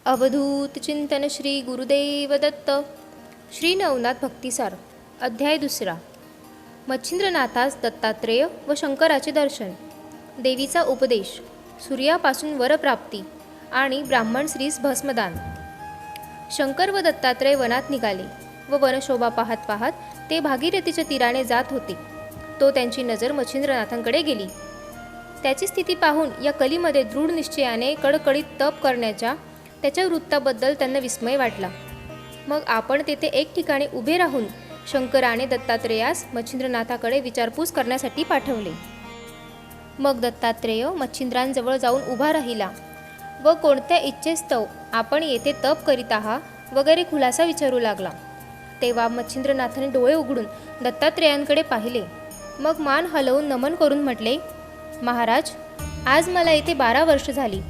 अवधूत चिंतन श्री गुरुदेव दत्त. श्री नवनाथ भक्तिसार. अध्याय 2. मच्छिंद्रनाथास दत्तात्रेय व शंकराचे दर्शन. देवीचा उपदेश. सूर्यापासून वरप्राप्ती आणि ब्राह्मण श्रीस भस्मदान. शंकर व दत्तात्रेय वनात निघाले व वनशोभा पाहत पाहत ते भागीरथीच्या तीराने जात होते. तो त्यांची नजर मच्छिंद्रनाथांकडे गेली. त्याची स्थिती पाहून या कलीमध्ये दृढ निश्चयाने कडकडीत तप करण्याच्या त्याच्या वृत्ताबद्दल त्यांना विस्मय वाटला. मग आपण तेथे एक ठिकाणी उभे राहून शंकराने दत्तात्रेयास मच्छिंद्रनाथाकडे विचारपूस करण्यासाठी पाठवले. मग दत्तात्रेय मच्छिंद्रांजवळ जाऊन उभा राहिला व कोणत्या इच्छेस्तव आपण येथे तप करीत आहात वगैरे खुलासा विचारू लागला. तेव्हा मच्छिंद्रनाथाने डोळे उघडून दत्तात्रेयांकडे पाहिले. मग मान हलवून नमन करून म्हटले, महाराज, आज मला येथे 12 वर्ष झाली.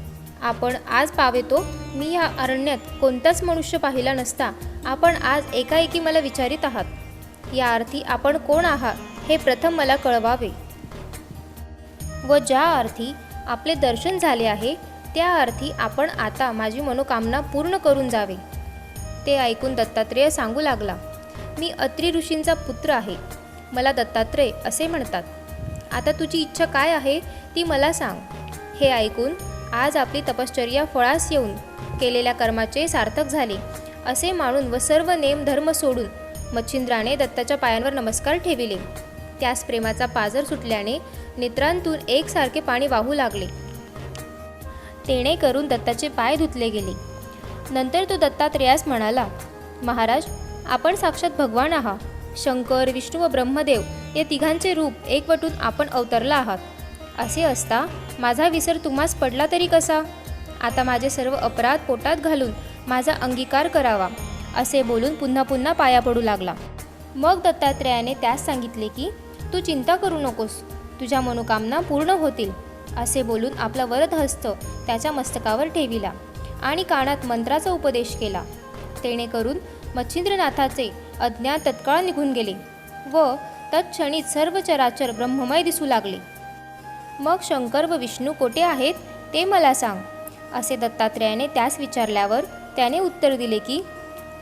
आपण आज पावेतो मी या अरण्यात कोणताच मनुष्य पाहिला नसता आपण आज एकाएकी मला विचारित आहात. या अर्थी आपण कोण आहात हे प्रथम मला कळवावे व ज्या अर्थी आपले दर्शन झाले आहे त्या अर्थी आपण आता माझी मनोकामना पूर्ण करून जावे. ते ऐकून दत्तात्रेय सांगू लागला, मी अत्री ऋषींचा पुत्र आहे. मला दत्तात्रेय असे म्हणतात. आता तुझी इच्छा काय आहे ती मला सांग. हे ऐकून आज आपली तपश्चर्या फळास येऊन केलेल्या कर्माचे सार्थक झाले असे मानून व सर्व नेम धर्म सोडून मच्छिंद्राने दत्ताच्या पायांवर नमस्कार ठेविले. त्यास प्रेमाचा पाझर सुटल्याने नेत्रांतून एकसारखे पाणी वाहू लागले. तेणे करून दत्ताचे पाय धुतले गेले. नंतर तो दत्तात्रेयास म्हणाला, महाराज, आपण साक्षात भगवान आहात. शंकर, विष्णू व ब्रह्मदेव या तिघांचे रूप एकवटून आपण अवतरला आहात. असे असता माझा विसर तुम्हास पडला तरी कसा? आता माझे सर्व अपराध पोटात घालून माझा अंगीकार करावा असे बोलून पुन्हा पुन्हा पाया पडू लागला. मग दत्तात्रेयाने त्यास सांगितले की तू चिंता करू नकोस, तुझ्या मनोकामना पूर्ण होतील असे बोलून आपला वरद हस्त त्याच्या मस्तकावर ठेविला आणि कानात मंत्राचा उपदेश केला. तेणे करून मच्छिंद्रनाथाचे अज्ञान तत्काळ निघून गेले व तत्क्षणीच सर्व चराचर ब्रह्ममय दिसू लागले. मग शंकर व विष्णू कोठे आहेत ते मला सांग असे दत्तात्रेयाने त्यास विचारल्यावर त्याने उत्तर दिले की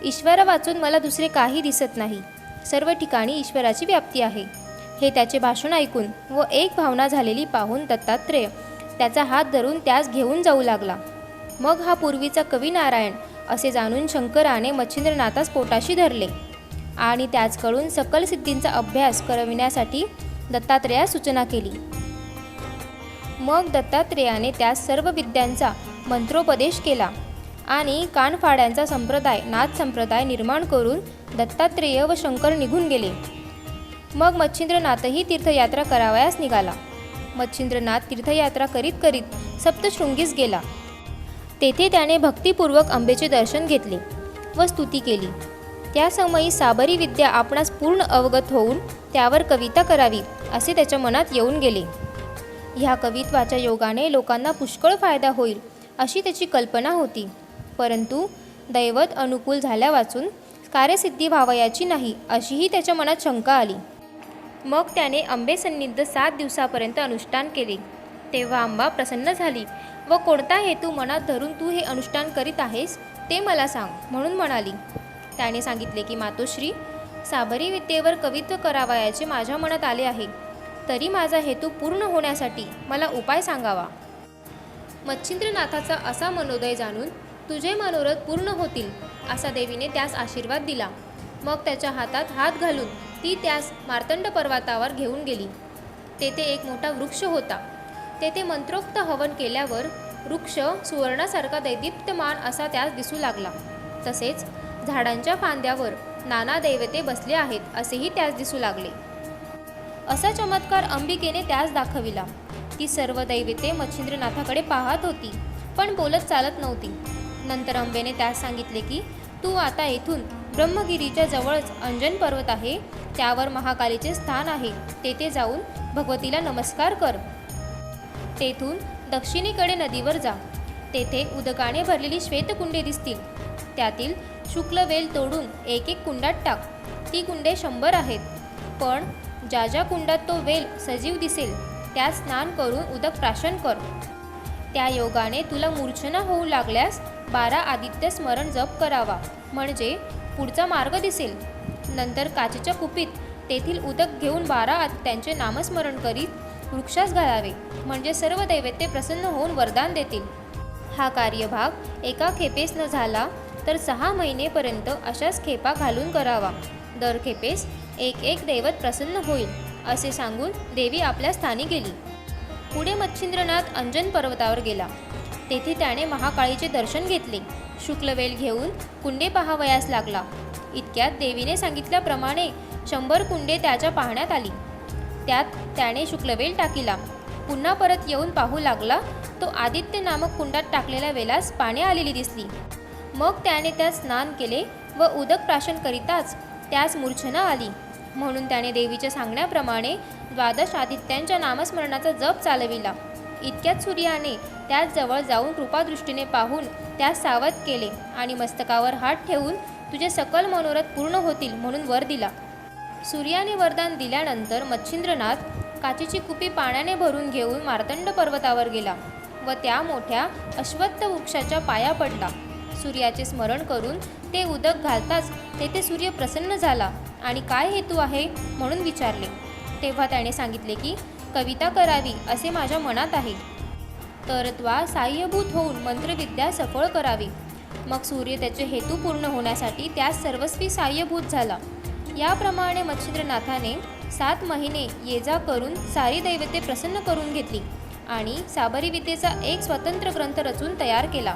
ईश्वरा वाचून मला दुसरे काही दिसत नाही. सर्व ठिकाणी ईश्वराची व्याप्ती आहे. हे त्याचे भाषण ऐकून व एक भावना झालेली पाहून दत्तात्रेय त्याचा हात धरून त्यास घेऊन जाऊ लागला. मग हा पूर्वीचा कवी नारायण असे जाणून शंकराने मच्छिंद्रनाथास पोटाशी धरले आणि त्याचकडून सकल सिद्धींचा अभ्यास करविण्यासाठी दत्तात्रेयास सूचना केली. मग दत्तात्रेयाने त्यास सर्व विद्यांचा मंत्रोपदेश केला आणि कानफाड्यांचा संप्रदाय नाथ संप्रदाय निर्माण करून दत्तात्रेय व शंकर निघून गेले. मग मच्छिंद्रनाथही तीर्थयात्रा करावयास निघाला. मच्छिंद्रनाथ तीर्थयात्रा करीत करीत सप्तशृंगीस गेला. तेथे त्याने भक्तिपूर्वक अंबेचे दर्शन घेतले व स्तुती केली. त्या समयी साबरी विद्या आपणास पूर्ण अवगत होऊन त्यावर कविता करावी असे त्याच्या मनात येऊन गेले. ह्या कवित्वाच्या योगाने लोकांना पुष्कळ फायदा होईल अशी त्याची कल्पना होती. परंतु दैवत अनुकूल झाल्या वाचून कार्यसिद्धी व्हावयाची नाही अशीही त्याच्या मनात शंका आली. मग त्याने अंबेसन्निध 7 दिवसापर्यंत अनुष्ठान केले. तेव्हा अंबा प्रसन्न झाली व कोणता हेतू मनात धरून तू हे अनुष्ठान करीत आहेस ते मला सांग म्हणून म्हणाली. त्याने सांगितले की मातोश्री, साबरी विद्येवर कवित्व करावयाचे माझ्या मनात आले आहे. तरी माझा हेतू पूर्ण होण्यासाठी मला उपाय सांगावा. मच्छिंद्रनाथाचा असा मनोदय जाणून तुझे मनोरथ पूर्ण होतील असा देवीने त्यास आशीर्वाद दिला. मग त्याच्या हातात हात घालून ती त्यास मार्तंड पर्वतावर घेऊन गेली. तेथे एक मोठा वृक्ष होता. तेथे मंत्रोक्त हवन केल्यावर वृक्ष सुवर्णासारखा दैदीप्यमान असा त्यास दिसू लागला. तसेच झाडांच्या फांद्यावर नाना दैवते बसले आहेत असेही त्यास दिसू लागले. असा चमत्कार अंबिकेने त्यास दाखविला. ती सर्व दैवते मच्छिंद्रनाथाकडे पाहत होती पण बोलत चालत नव्हती. नंतर अंबेने त्यास सांगितले की तू आता येथून ब्रह्मगिरीच्या जवळच अंजन पर्वत आहे, त्यावर महाकालीचे स्थान आहे. तेथे जाऊन भगवतीला नमस्कार कर. तेथून दक्षिणेकडे नदीवर जा. तेथे उदकाने भरलेली श्वेतकुंडे दिसतील. त्यातील शुक्ल वेल तोडून एक कुंडात टाक. ती कुंडे 100 आहेत. पण ज्या ज्या कुंडात तो वेल सजीव दिसेल त्यात स्नान करून उदक प्राशन कर. त्या योगाने तुला मूर्छना होऊ लागल्यास 12 आदित्य स्मरण जप करावा, म्हणजे पुढचा मार्ग दिसेल. नंतर काचेच्या कुपीत तेथील उदक घेऊन 12 आदित्यांचे नामस्मरण करीत वृक्षास घालावे, म्हणजे सर्व दैवते प्रसन्न होऊन वरदान देतील. हा कार्यभाग एका खेपेस न झाला तर 6 महिनेपर्यंत अशाच खेपा घालून करावा. दर खेपेस एक एक दैवत प्रसन्न होईल, असे सांगून देवी आपल्या स्थानी गेली. पुढे मच्छिंद्रनाथ अंजन पर्वतावर गेला. तेथे त्याने महाकाळीचे दर्शन घेतले. शुक्लवेल घेऊन कुंडे पाहावयास लागला. इतक्यात देवीने सांगितल्याप्रमाणे 100 कुंडे त्याच्या पाहण्यात आली. त्यात त्याने शुक्लवेल टाकीला. पुन्हा परत येऊन पाहू लागला. तो आदित्य नामक कुंडात टाकलेल्या वेलास पाने आलेली दिसली. मग त्याने त्यात स्नान केले व उदक प्राशन करीताच त्यास मूर्छना आली. म्हणून त्याने देवीच्या सांगण्याप्रमाणे 12 आदित्यांच्या नामस्मरणाचा जप चालविला. इतक्यात सूर्याने त्याच जवळ जाऊन कृपादृष्टीने पाहून त्यास सावध केले आणि मस्तकावर हात ठेवून तुझे सकल मनोरथ पूर्ण होतील म्हणून वर दिला. सूर्याने वरदान दिल्यानंतर मच्छिंद्रनाथ काचेची कुपी पाण्याने भरून घेऊन मार्तंड पर्वतावर गेला व त्या मोठ्या अश्वत्थ वृक्षाच्या पाया पडला. सूर्याचे स्मरण करून ते उदक घालताच तेथे सूर्य प्रसन्न झाला आणि काय हेतू आहे म्हणून विचारले. तेव्हा त्याने सांगितले की कविता करावी असे माझ्या मनात आहे, तर त्वा साह्यभूत होऊन मंत्रविद्या सफळ करावी. मग सूर्य त्याचे हेतू पूर्ण होण्यासाठी त्यास सर्वस्वी साह्यभूत झाला. याप्रमाणे मच्छिंद्रनाथाने 7 महिने ये जा करून सारी दैवते प्रसन्न करून घेतली आणि साबरी विद्येचा एक स्वतंत्र ग्रंथ रचून तयार केला.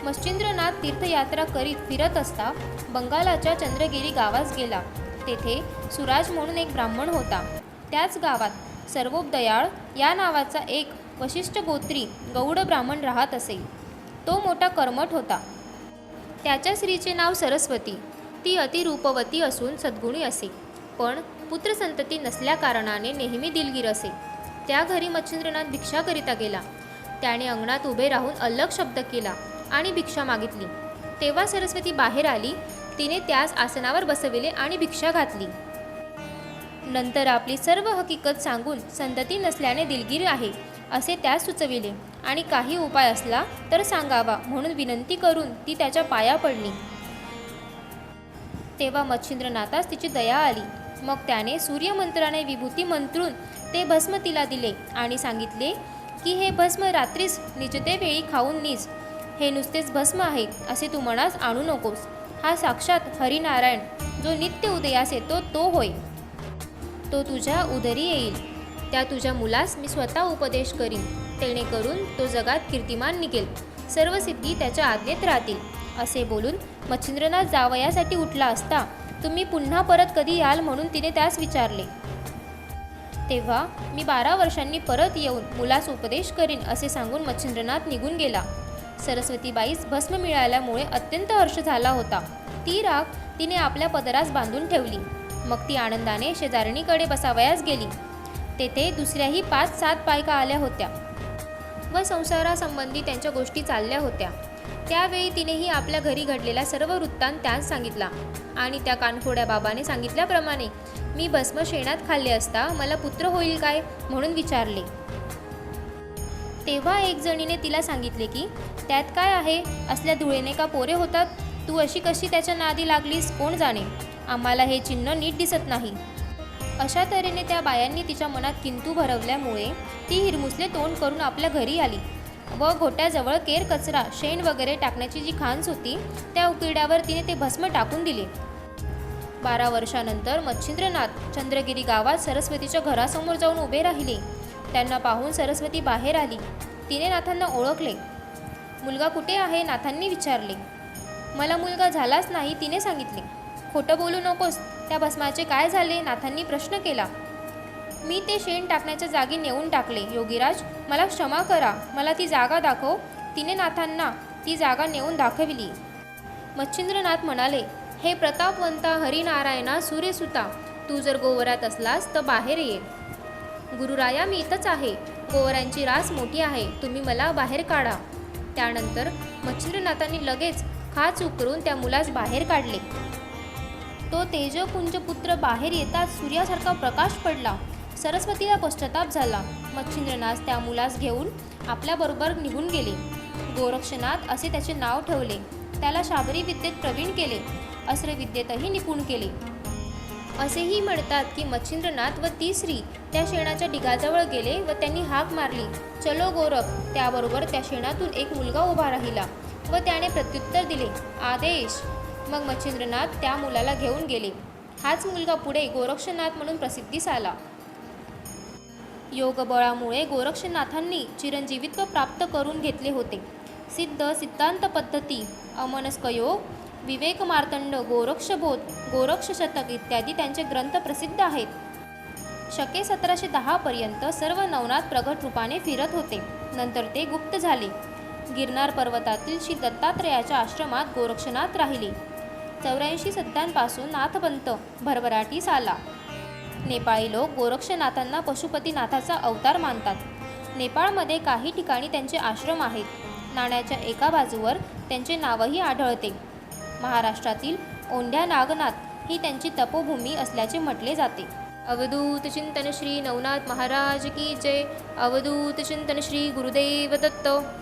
मच्छिंद्रनाथ तीर्थयात्रा करीत फिरत असता बंगालाच्या चंद्रगिरी गावास गेला. तेथे सुराज म्हणून एक ब्राह्मण होता. त्याच गावात सर्वोपदयाळ या नावाचा एक वशिष्ठ गोत्री गौड ब्राह्मण राहत असे. तो मोठा कर्मठ होता. त्याच्या स्त्रीचे नाव सरस्वती. ती अतिरूपवती असून सद्गुणी असे, पण पुत्रसंतती नसल्याकारणाने नेहमी दिलगीर असे. त्या घरी मच्छिंद्रनाथ भिक्षाकरिता गेला. त्याने अंगणात उभे राहून अल्लग शब्द केला आणि भिक्षा मागितली. तेव्हा सरस्वती बाहेर आली. तिने त्यास आसनावर बसविले आणि भिक्षा घातली. नंतर आपली सर्व हकीकत सांगून संतती नसल्याने दिलगीर आहे असे त्यास सुचविले आणि काही उपाय असला तर सांगावा म्हणून विनंती करून ती त्याच्या पाया पडली. तेव्हा मच्छिंद्रनाथास तिची दया आली. मग त्याने सूर्यमंत्राने विभूती मंत्रून ते भस्म तिला दिले आणि सांगितले की हे भस्म रात्रीस निजते वेळी खाऊन निज. हे नुसतेच भस्म आहे असे तू मनास आणू नकोस. हा साक्षात हरिनारायण जो नित्य उदयास येतो तो होय. तो तुझ्या उदरी येईल. त्या तुझ्या मुलास मी स्वतः उपदेश करीन. तेणे करून तो जगात कीर्तिमान निघेल. सर्व सिद्धी त्याच्या आज्ञेत राहतील. असे बोलून मच्छिंद्रनाथ जावयासाठी उठला असता तुम्ही पुन्हा परत कधी याल म्हणून तिने त्यास विचारले. तेव्हा मी 12 वर्षांनी परत येऊन मुलास उपदेश करीन असे सांगून मच्छिंद्रनाथ निघून गेला. सरस्वतीबाईस भस्म मिळाल्यामुळे अत्यंत हर्ष झाला होता. ती राख तिने आपल्या पदरास बांधून ठेवली. मग ती आनंदाने शेजारणीकडे बसावयास गेली. तेथे दुसऱ्याही 5-7 बायका आल्या होत्या व संसारासंबंधी त्यांच्या गोष्टी चालल्या होत्या. त्यावेळी तिनेही आपल्या घरी घडलेला सर्व वृत्तांत त्यास सांगितला आणि त्या कानफोड्या बाबाने सांगितल्याप्रमाणे मी भस्म शेणात खाल्ले असता मला पुत्र होईल काय म्हणून विचारले. तेव्हा एक जणीने तिला सांगितले की त्यात काय आहे, असल्या धुळेने का पोरे होतात. तू अशी कशी त्याच्या नादी लागलीस कोण जाणे. आम्हाला हे चिन्ह नीट दिसत नाही. अशा तऱ्हेने त्या बायांनी तिच्या मनात किंतु भरवल्यामुळे ती हिरमुसले तोंड करून आपल्या घरी आली व घोट्याजवळ केर कचरा शेण वगैरे टाकण्याची जी खांस होती त्या उकिरड्यावर तिने ते भस्म टाकून दिले. 12 वर्षानंतर मच्छिंद्रनाथ चंद्रगिरी गावात सरस्वतीच्या घरासमोर जाऊन उभे राहिले. त्यांना पाहून सरस्वती बाहेर आली. तिने नाथांना ओळखले. मुलगा कुठे आहे नाथांनी विचारले. मला मुलगा झालाच नाही तिने सांगितले. खोटं बोलू नकोस. त्या भस्माचे काय झाले नाथांनी प्रश्न केला. मी ते शेण टाकण्याच्या जागी नेऊन टाकले. योगीराज मला क्षमा करा. मला ती जागा दाखव. तिने नाथांना ती जागा नेऊन दाखविली. मच्छिंद्रनाथ म्हणाले, हे प्रतापवंता हरिनारायणा सूर्यसुता, तू जर गोवरात असलास तर बाहेर ये. गुरुराया मी इथंच आहे. गोवरांची रास मोठी आहे. तुम्ही मला बाहेर काढा. त्यानंतर मच्छिंद्रनाथांनी लगेच खाच उकरून त्या मुलास बाहेर काढले. तो तेजपुंज पुत्र बाहेर येताच सूर्यासारखा प्रकाश पडला. सरस्वतीला पश्चाताप झाला. मच्छिंद्रनाथ त्या मुलास घेऊन आपल्याबरोबर निघून गेले. गोरक्षनाथ असे त्याचे नाव ठेवले. त्याला शाबरी विद्येत प्रवीण केले, अस्त्रविद्येतही निपुण केले. असेही म्हणतात की मच्छिंद्रनाथ व ती स्त्री त्या शेणाच्या ढिगाजवळ गेले व त्यांनी हाक मारली, चलो गोरख. त्याबरोबर त्या शेणातून एक मुलगा उभा राहिला व त्याने प्रत्युत्तर दिले, आदेश. मग मच्छिंद्रनाथ त्या मुलाला घेऊन गेले. हाच मुलगा पुढे गोरक्षनाथ म्हणून प्रसिद्धीस आला. योगबळामुळे गोरक्षनाथांनी चिरंजीवित्व प्राप्त करून घेतले होते. सिद्ध सिद्धांत पद्धती, अमनस्कयोग, विवेक मार्तंड, गोरक्षबोध, गोरक्षशतक इत्यादी त्यांचे ग्रंथ प्रसिद्ध आहेत. शके 1710 पर्यंत सर्व नवनाथ प्रगट रूपाने फिरत होते. नंतर ते गुप्त झाले. गिरनार पर्वतातील श्री दत्तात्रेयाच्या आश्रमात गोरक्षनाथ राहिले. 84 सद्यांपासून नाथपंथ भरभराटीस आला. नेपाळी लोक गोरक्षनाथांना पशुपतीनाथाचा अवतार मानतात. नेपाळमध्ये काही ठिकाणी त्यांचे आश्रम आहेत. नाण्याच्या एका बाजूवर त्यांचे नावही आढळते. महाराष्ट्रातील औंढ्या नागनाथ ही त्यांची तपोभूमी असल्याचे म्हटले जाते. अवधूत चिंतन श्री नवनाथ महाराज की जय. अवधूत चिंतन श्री गुरुदेव दत्त.